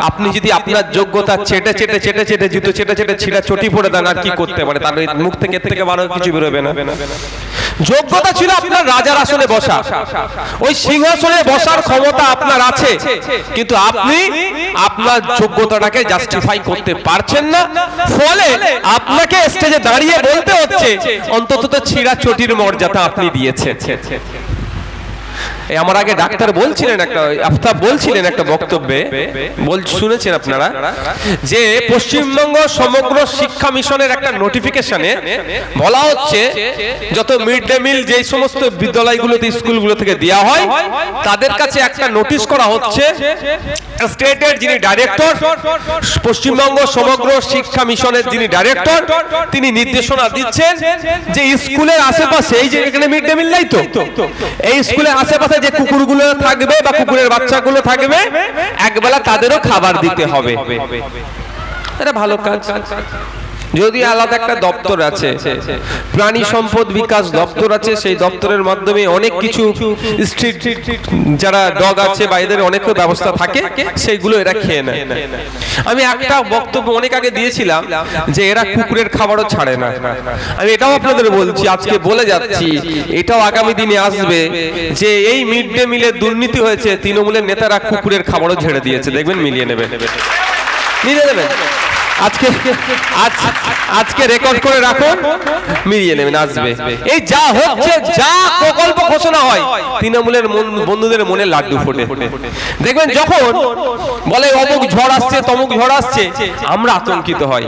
আপনি যদি আপনার যোগ্যতা চেটে চেটে চেটে চেটে জুতো চেটে চেটে ছিঁড়া চটি পড়ে দেন আর কি করতে পারে? তার মুখ থেকে এর থেকে ভালো কিছু বেরোবে না। যোগ্যতা ছিল আপনার রাজার আসনে বসা, ওই সিংহাসনে বসার ক্ষমতা আপনার আছে, কিন্তু আপনি আপনার যোগ্যতাটাকে জাস্টিফাই করতে পারছেন না, ফলে আপনাকে স্টেজে দাঁড়িয়ে বলতে হচ্ছে অন্তত ছিঁড়া চটির মর্যাদা আপনি দিয়েছেন। আমার আগে ডাক্তার বলছিলেন, আফতাব বলছিলেন একটা বক্তব্যে, শুনেছেন আপনারা, যে পশ্চিমবঙ্গ সমগ্র শিক্ষা মিশনের একটা নোটিফিকেশনে বলা হচ্ছে যত মিড ডে মিল যে সমস্ত বিদ্যালয়গুলোতে স্কুলগুলো থেকে দেওয়া হয় তাদের কাছে একটা নোটিশ করা হচ্ছে, স্টেটের যিনি ডাইরেক্টর, পশ্চিমবঙ্গ সমগ্র শিক্ষা মিশনের যিনি ডাইরেক্টর, তিনি নির্দেশনা দিচ্ছেন যে স্কুলের আশেপাশে, এই যে এখানে মিড ডে মিল নাই তো, এই স্কুলের আশেপাশে যে কুকুরগুলো থাকবে বা কুকুরের বাচ্চাগুলো থাকবে একবেলা তাদেরও খাবার দিতে হবে। এটা ভালো কাজ। যদি আলাদা একটা দপ্তর আছে, প্রাণী সম্পদ বিকাশ দপ্তর আছে, সেই দপ্তরের মাধ্যমে অনেক কিছু স্ট্রিট যারা ডগ আছে বা এদের অনেক ব্যবস্থা থাকে, সেইগুলো এরা খেয়ে নেয়। আমি একটা বক্তব্য অনেক আগে দিয়েছিলাম যে এরা কুকুরের খাবারও ছাড়ে না। আমি এটাও আপনাদের বলছি, আজকে বলে যাচ্ছি, এটাও আগামী দিনে আসবে যে এই মিড ডে মিলে দুর্নীতি হয়েছে, তৃণমূলের নেতারা কুকুরের খাবারও ঝেড়ে দিয়েছে, দেখবেন মিলিয়ে নেবেন, মিলিয়ে নেবেন। আজকে রেকর্ড করে রাখুন, মিলিয়ে নেবেন, আসবে। এই যা হচ্ছে, যা প্রকল্প ঘোষণা হয়, তৃণমূলের বন্ধুদের মনে লাড্ডু ফোটে। দেখবেন যখন বলে অমুক ঝড় আসছে তমুক ঝড় আসছে, আমরা আতঙ্কিত হয়,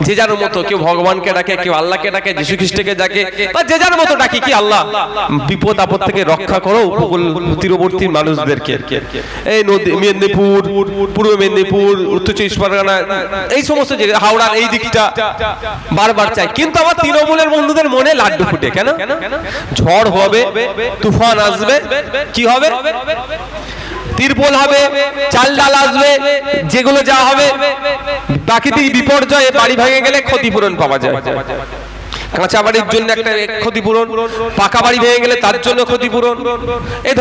যে যার মতো, কেউ ভগবানকে ডাকে, কেউ আল্লাহকে ডাকে, যীশু খ্রিস্টকে ডাকে, বা যে যার মতো ডাকি, কি আল্লাহ বিপদ আপদ থেকে রক্ষা করো উপকূল তীরবর্তী মানুষদেরকে। এই নদী, মেদিনীপুর, পূর্ব মেদিনীপুর, উত্তর চব্বিশ পরগনা, এই সমস্ত হাওড়ার এই দিকটা বারবার চাই, কিন্তু আমার তৃণমূলের বন্ধুদের মনে লাড্ডু ফুটে। কেন? ঝড় হবে, তুফান আসবে, কি হবে? তিরপল হবে, চাল ডাল আসবে, যেগুলো যা হবে প্রাকৃতিক বিপর্যয়ে বাড়ি ভেঙে গেলে ক্ষতিপূরণ পাওয়া যায়। কাঁচা বাড়ির জন্য একটা ক্ষতিপূরণ, পাকা বাড়ি ভেঙে গেলে তার জন্য ক্ষতিপূরণ, এই